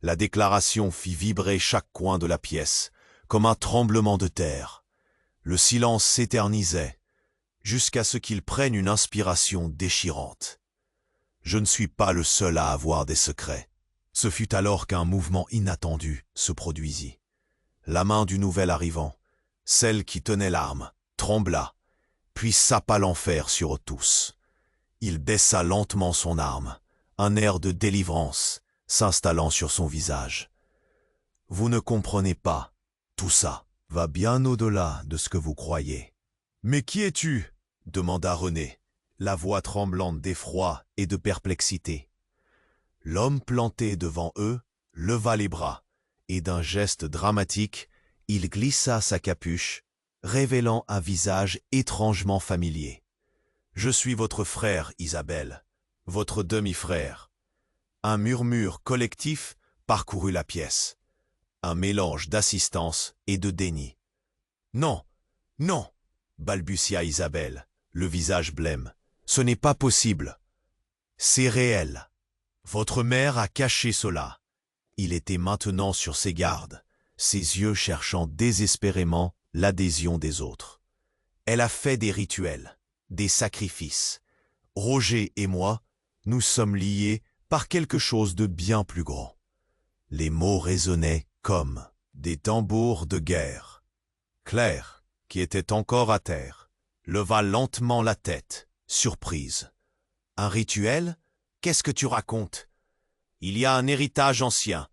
La déclaration fit vibrer chaque coin de la pièce, comme un tremblement de terre. Le silence s'éternisait, jusqu'à ce qu'il prenne une inspiration déchirante. « Je ne suis pas le seul à avoir des secrets. Ce fut alors qu'un mouvement inattendu se produisit. La main du nouvel arrivant, celle qui tenait l'arme, trembla, puis sapa l'enfer sur tous. Il baissa lentement son arme, un air de délivrance s'installant sur son visage. « Vous ne comprenez pas, tout ça va bien au-delà de ce que vous croyez. »« Mais qui es-tu » demanda René, la voix tremblante d'effroi et de perplexité. L'homme planté devant eux leva les bras, et d'un geste dramatique, il glissa sa capuche, révélant un visage étrangement familier. « Je suis votre frère, Isabelle, votre demi-frère. » Un murmure collectif parcourut la pièce, un mélange d'assistance et de déni. « Non, non !» balbutia Isabelle, le visage blême. « Ce n'est pas possible. C'est réel. Votre mère a caché cela. » Il était maintenant sur ses gardes, ses yeux cherchant désespérément l'adhésion des autres. « Elle a fait des rituels, des sacrifices. Roger et moi, nous sommes liés par quelque chose de bien plus grand. » Les mots résonnaient comme des tambours de guerre. Claire, qui était encore à terre, leva lentement la tête, surprise. « Un rituel ? Qu'est-ce que tu racontes ? » « Il y a un héritage ancien,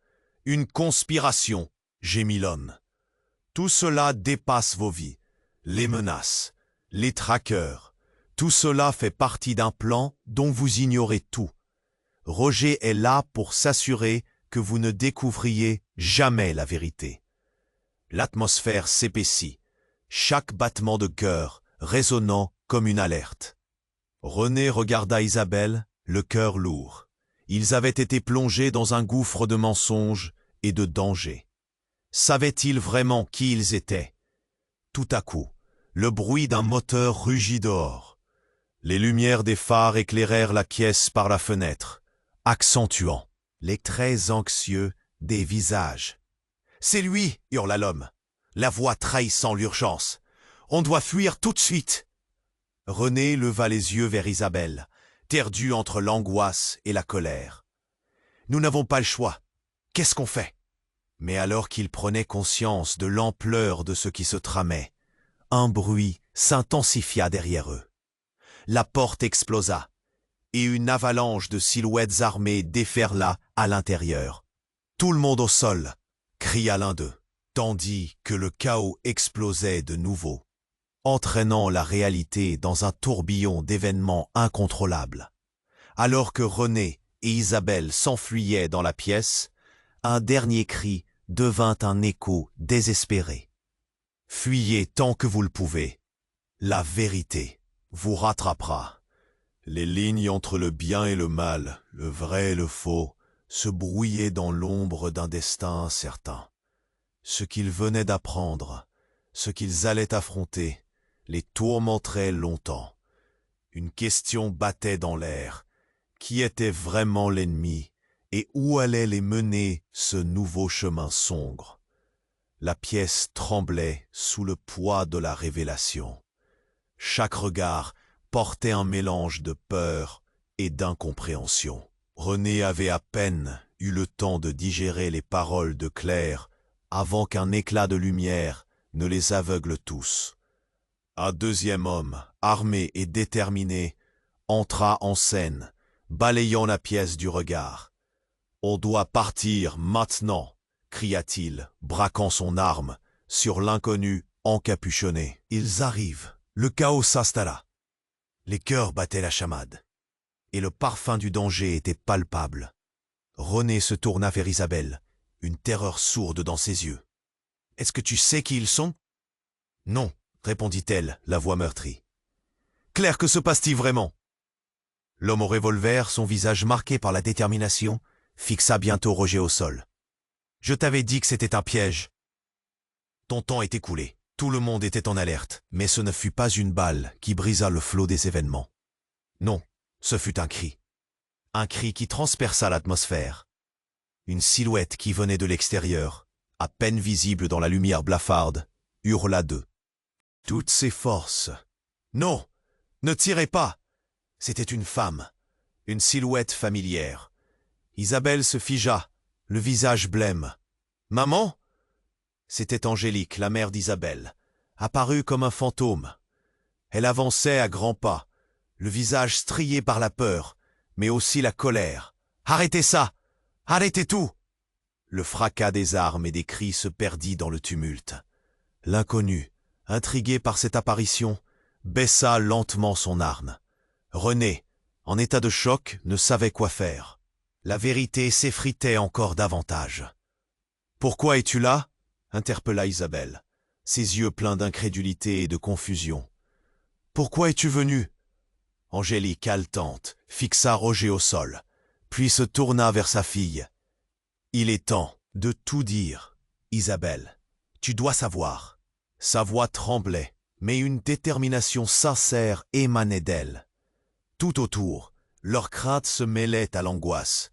une conspiration, » gémit l'homme. « Tout cela dépasse vos vies, les menaces, les traqueurs. Tout cela fait partie d'un plan dont vous ignorez tout. Roger est là pour s'assurer que vous ne découvriez jamais la vérité. » L'atmosphère s'épaissit, chaque battement de cœur résonnant comme une alerte. René regarda Isabelle, le cœur lourd. Ils avaient été plongés dans un gouffre de mensonges et de dangers. Savaient-ils vraiment qui ils étaient? Tout à coup, le bruit d'un moteur rugit dehors. Les lumières des phares éclairèrent la pièce par la fenêtre, accentuant les traits anxieux des visages. « C'est lui !» hurla l'homme, la voix trahissant l'urgence. « On doit fuir tout de suite !» René leva les yeux vers Isabelle, perdu entre l'angoisse et la colère. « Nous n'avons pas le choix. Qu'est-ce qu'on fait ?» Mais alors qu'ils prenaient conscience de l'ampleur de ce qui se tramait, un bruit s'intensifia derrière eux. La porte explosa, et une avalanche de silhouettes armées déferla à l'intérieur. « Tout le monde au sol !» cria l'un d'eux, tandis que le chaos explosait de nouveau, entraînant la réalité dans un tourbillon d'événements incontrôlables. Alors que René et Isabelle s'enfuyaient dans la pièce, un dernier cri devint un écho désespéré. « Fuyez tant que vous le pouvez. La vérité vous rattrapera. » Les lignes entre le bien et le mal, le vrai et le faux, se brouillaient dans l'ombre d'un destin incertain. Ce qu'ils venaient d'apprendre, ce qu'ils allaient affronter, les tourmenterait longtemps. Une question battait dans l'air. Qui était vraiment l'ennemi et où allait les mener ce nouveau chemin sombre? La pièce tremblait sous le poids de la révélation. Chaque regard portait un mélange de peur et d'incompréhension. René avait à peine eu le temps de digérer les paroles de Claire avant qu'un éclat de lumière ne les aveugle tous. Un deuxième homme, armé et déterminé, entra en scène, balayant la pièce du regard. « On doit partir maintenant !» cria-t-il, braquant son arme sur l'inconnu encapuchonné. « Ils arrivent !» Le chaos s'installa. Les cœurs battaient la chamade, et le parfum du danger était palpable. René se tourna vers Isabelle, une terreur sourde dans ses yeux. « Est-ce que tu sais qui ils sont ?»« Non », répondit-elle, la voix meurtrie. « Claire, que se passe-t-il vraiment ?» L'homme au revolver, son visage marqué par la détermination, fixa bientôt Roger au sol. « Je t'avais dit que c'était un piège. » Ton temps est écoulé. Tout le monde était en alerte, mais ce ne fut pas une balle qui brisa le flot des événements. Non, ce fut un cri. Un cri qui transperça l'atmosphère. Une silhouette qui venait de l'extérieur, à peine visible dans la lumière blafarde, hurla d'eux. Toutes ses forces. Non, ne tirez pas! C'était une femme, une silhouette familière. Isabelle se figea, le visage blême. « Maman ?» C'était Angélique, la mère d'Isabelle, apparue comme un fantôme. Elle avançait à grands pas, le visage strié par la peur, mais aussi la colère. « Arrêtez ça! Arrêtez tout !» Le fracas des armes et des cris se perdit dans le tumulte. L'inconnu, intrigué par cette apparition, baissa lentement son arme. René, en état de choc, ne savait quoi faire. La vérité s'effritait encore davantage. « Pourquoi es-tu là ?» interpella Isabelle, ses yeux pleins d'incrédulité et de confusion. « Pourquoi es-tu venue ?» Angélique, haletante, fixa Roger au sol, puis se tourna vers sa fille. « Il est temps de tout dire, Isabelle. Tu dois savoir. » Sa voix tremblait, mais une détermination sincère émanait d'elle. Tout autour, leurs craintes se mêlaient à l'angoisse.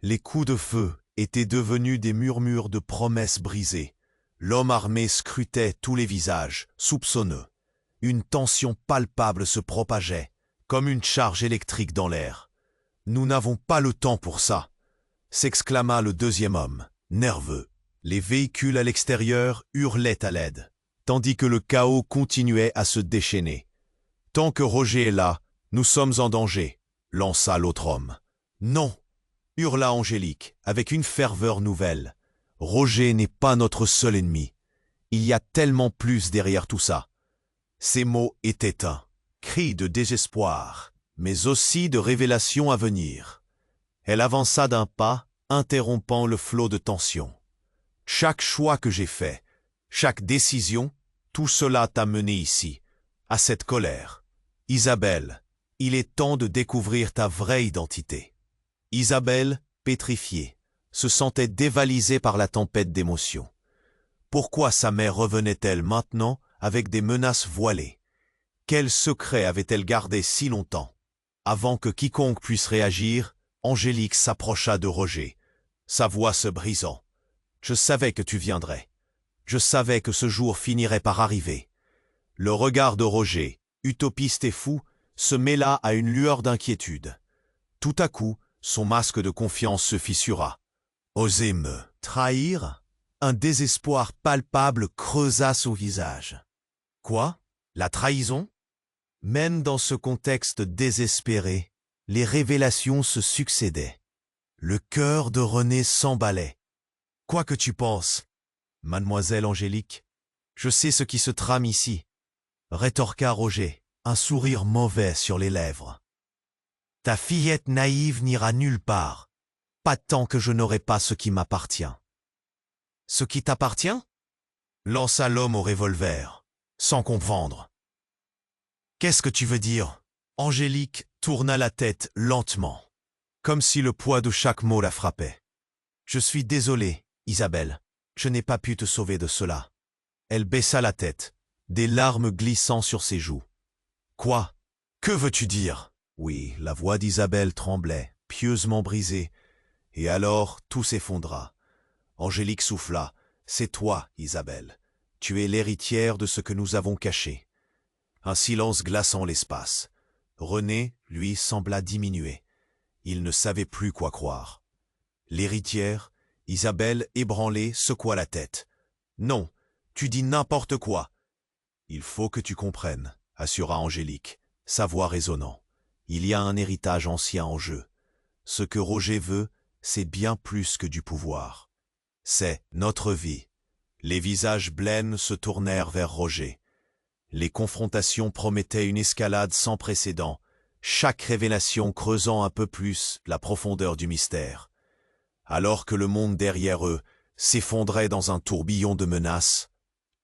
Les coups de feu étaient devenus des murmures de promesses brisées. L'homme armé scrutait tous les visages, soupçonneux. Une tension palpable se propageait, comme une charge électrique dans l'air. « Nous n'avons pas le temps pour ça !» s'exclama le deuxième homme, nerveux. Les véhicules à l'extérieur hurlaient à l'aide, tandis que le chaos continuait à se déchaîner. « Tant que Roger est là, nous sommes en danger !» lança l'autre homme. « Non !» hurla Angélique, avec une ferveur nouvelle. « Roger n'est pas notre seul ennemi. Il y a tellement plus derrière tout ça. » Ces mots étaient un cri de désespoir, mais aussi de révélation à venir. Elle avança d'un pas, interrompant le flot de tension. « Chaque choix que j'ai fait, chaque décision, tout cela t'a mené ici, à cette colère. Isabelle, il est temps de découvrir ta vraie identité. » Isabelle, pétrifiée, se sentait dévalisée par la tempête d'émotions. Pourquoi sa mère revenait-elle maintenant avec des menaces voilées? Quel secret avait-elle gardé si longtemps? Avant que quiconque puisse réagir, Angélique s'approcha de Roger, sa voix se brisant. « Je savais que tu viendrais. Je savais que ce jour finirait par arriver. » Le regard de Roger, utopiste et fou, se mêla à une lueur d'inquiétude. Tout à coup, son masque de confiance se fissura. « Oser me trahir ?» Un désespoir palpable creusa son visage. « Quoi? La trahison ?» Même dans ce contexte désespéré, les révélations se succédaient. Le cœur de René s'emballait. « Quoi que tu penses, mademoiselle Angélique, je sais ce qui se trame ici, » rétorqua Roger, un sourire mauvais sur les lèvres. « Ta fillette naïve n'ira nulle part, pas tant que je n'aurai pas ce qui m'appartient. » « Ce qui t'appartient ?» lança l'homme au revolver, sans comprendre. « Qu'est-ce que tu veux dire ?» Angélique tourna la tête lentement, comme si le poids de chaque mot la frappait. « Je suis désolée, Isabelle, je n'ai pas pu te sauver de cela. » Elle baissa la tête, des larmes glissant sur ses joues. « Quoi? Que veux-tu dire ?» Oui, la voix d'Isabelle tremblait, pieusement brisée, et alors tout s'effondra. Angélique souffla. « C'est toi, Isabelle. Tu es l'héritière de ce que nous avons caché. » Un silence glaçant l'espace. René, lui, sembla diminuer. Il ne savait plus quoi croire. L'héritière, Isabelle, ébranlée, secoua la tête. « Non, tu dis n'importe quoi. »« Il faut que tu comprennes, » assura Angélique, sa voix résonnant. « Il y a un héritage ancien en jeu. Ce que Roger veut, c'est bien plus que du pouvoir. C'est notre vie. » Les visages blêmes se tournèrent vers Roger. Les confrontations promettaient une escalade sans précédent, chaque révélation creusant un peu plus la profondeur du mystère. Alors que le monde derrière eux s'effondrait dans un tourbillon de menaces,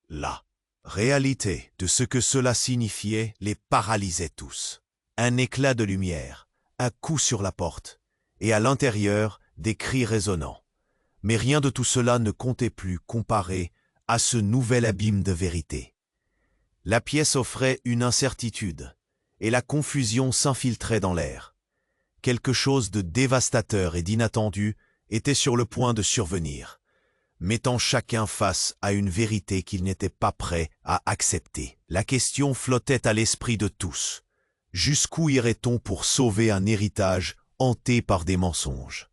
la réalité de ce que cela signifiait les paralysait tous. Un éclat de lumière, un coup sur la porte, et à l'intérieur, des cris résonnants. Mais rien de tout cela ne comptait plus comparé à ce nouvel abîme de vérité. La pièce offrait une incertitude, et la confusion s'infiltrait dans l'air. Quelque chose de dévastateur et d'inattendu était sur le point de survenir, mettant chacun face à une vérité qu'il n'était pas prêt à accepter. La question flottait à l'esprit de tous. Jusqu'où irait-on pour sauver un héritage hanté par des mensonges?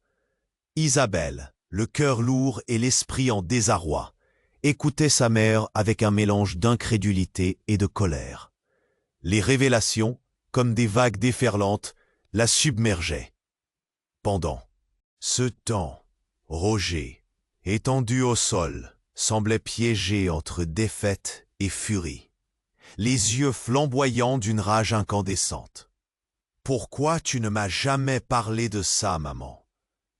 Isabelle, le cœur lourd et l'esprit en désarroi, écoutait sa mère avec un mélange d'incrédulité et de colère. Les révélations, comme des vagues déferlantes, la submergeaient. Pendant ce temps, Roger, étendu au sol, semblait piégé entre défaite et furie, les yeux flamboyants d'une rage incandescente. « Pourquoi tu ne m'as jamais parlé de ça, maman ?»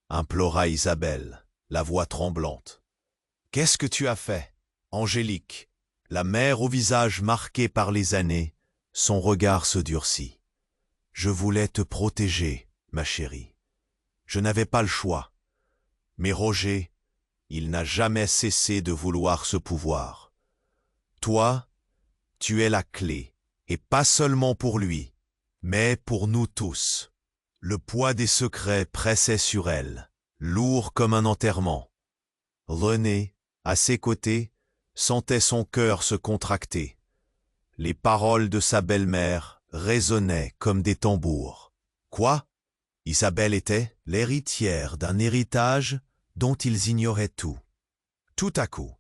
implora Isabelle, la voix tremblante. « Qu'est-ce que tu as fait, Angélique ?» La mère au visage marqué par les années, son regard se durcit. « Je voulais te protéger, ma chérie. Je n'avais pas le choix. Mais Roger, il n'a jamais cessé de vouloir ce pouvoir. Toi, tu es la clé, et pas seulement pour lui, mais pour nous tous. » Le poids des secrets pressait sur elle, lourd comme un enterrement. René, à ses côtés, sentait son cœur se contracter. Les paroles de sa belle-mère résonnaient comme des tambours. Quoi? Isabelle était l'héritière d'un héritage dont ils ignoraient tout. Tout à coup,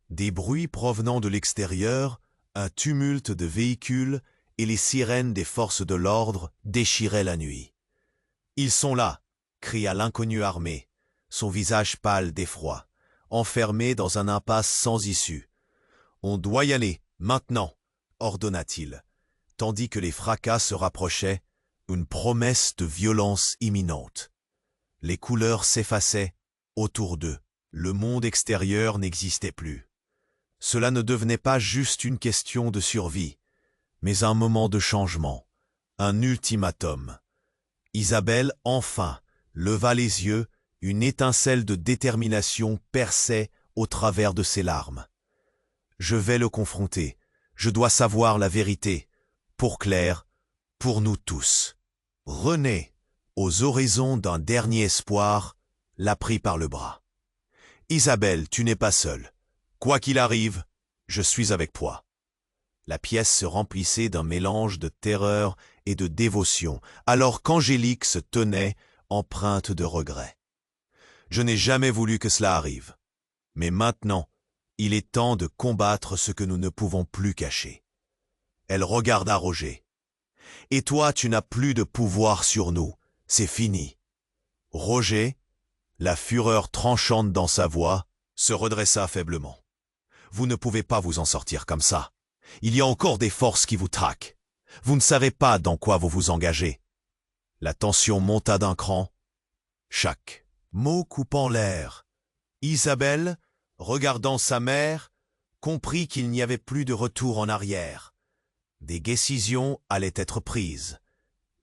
des bruits provenant de l'extérieur, un tumulte de véhicules et les sirènes des forces de l'ordre déchiraient la nuit. « Ils sont là !» cria l'inconnu armé, son visage pâle d'effroi, enfermé dans un impasse sans issue. « On doit y aller, maintenant !» ordonna-t-il, tandis que les fracas se rapprochaient, une promesse de violence imminente. Les couleurs s'effaçaient autour d'eux. Le monde extérieur n'existait plus. Cela ne devenait pas juste une question de survie, mais un moment de changement, un ultimatum. Isabelle, enfin, leva les yeux, une étincelle de détermination perçait au travers de ses larmes. « Je vais le confronter, je dois savoir la vérité, pour Claire, pour nous tous. » René, aux horizons d'un dernier espoir, la prit par le bras. « Isabelle, tu n'es pas seule. Quoi qu'il arrive, je suis avec toi. » La pièce se remplissait d'un mélange de terreur et de dévotion, alors qu'Angélique se tenait, empreinte de regret. « Je n'ai jamais voulu que cela arrive. Mais maintenant, il est temps de combattre ce que nous ne pouvons plus cacher. » Elle regarda Roger. « Et toi, tu n'as plus de pouvoir sur nous. C'est fini. » Roger, la fureur tranchante dans sa voix, se redressa faiblement. « Vous ne pouvez pas vous en sortir comme ça. Il y a encore des forces qui vous traquent. Vous ne savez pas dans quoi vous vous engagez. » La tension monta d'un cran, chaque mot coupant l'air. Isabelle, regardant sa mère, comprit qu'il n'y avait plus de retour en arrière. Des décisions allaient être prises,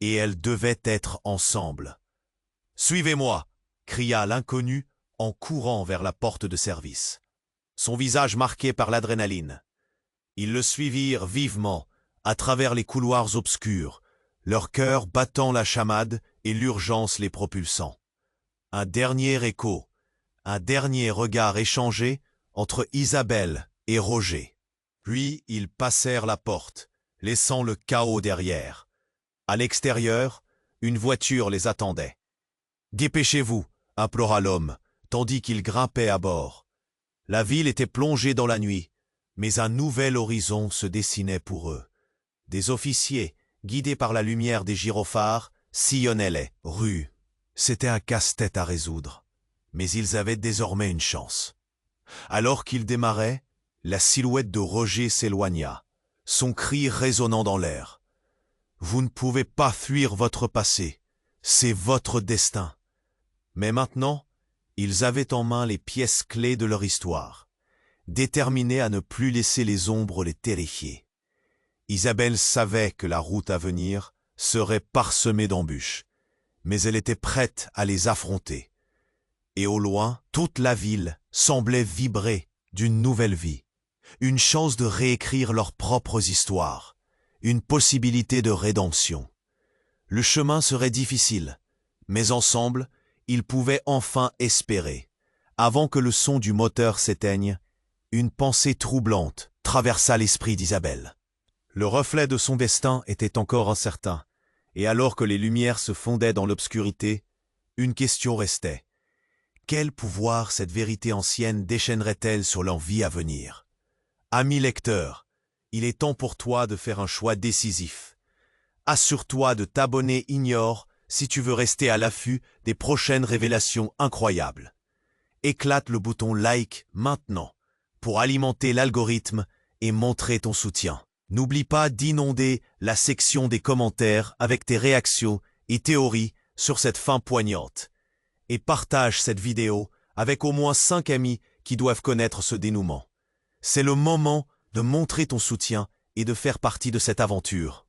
et elles devaient être ensemble. « Suivez-moi !» cria l'inconnu en courant vers la porte de service, son visage marqué par l'adrénaline. Ils le suivirent vivement, à travers les couloirs obscurs, leur cœur battant la chamade et l'urgence les propulsant. Un dernier écho, un dernier regard échangé entre Isabelle et Roger. Puis ils passèrent la porte, laissant le chaos derrière. À l'extérieur, une voiture les attendait. « Dépêchez-vous !» implora l'homme, tandis qu'il grimpait à bord. La ville était plongée dans la nuit, mais un nouvel horizon se dessinait pour eux. Des officiers, guidés par la lumière des gyrophares, sillonnaient les rues. C'était un casse-tête à résoudre, mais ils avaient désormais une chance. Alors qu'ils démarraient, la silhouette de Roger s'éloigna, son cri résonnant dans l'air. « Vous ne pouvez pas fuir votre passé, c'est votre destin. » Mais maintenant, ils avaient en main les pièces clés de leur histoire, déterminés à ne plus laisser les ombres les terrifier. Isabelle savait que la route à venir serait parsemée d'embûches, mais elle était prête à les affronter. Et au loin, toute la ville semblait vibrer d'une nouvelle vie, une chance de réécrire leurs propres histoires, une possibilité de rédemption. Le chemin serait difficile, mais ensemble, ils pouvaient enfin espérer. Avant que le son du moteur s'éteigne, une pensée troublante traversa l'esprit d'Isabelle. Le reflet de son destin était encore incertain, et alors que les lumières se fondaient dans l'obscurité, une question restait. Quel pouvoir cette vérité ancienne déchaînerait-elle sur l'envie à venir? Ami lecteur, il est temps pour toi de faire un choix décisif. Assure-toi de t'abonner Ignore si tu veux rester à l'affût des prochaines révélations incroyables. Éclate le bouton like maintenant pour alimenter l'algorithme et montrer ton soutien. N'oublie pas d'inonder la section des commentaires avec tes réactions et théories sur cette fin poignante. Et partage cette vidéo avec au moins 5 amis qui doivent connaître ce dénouement. C'est le moment de montrer ton soutien et de faire partie de cette aventure.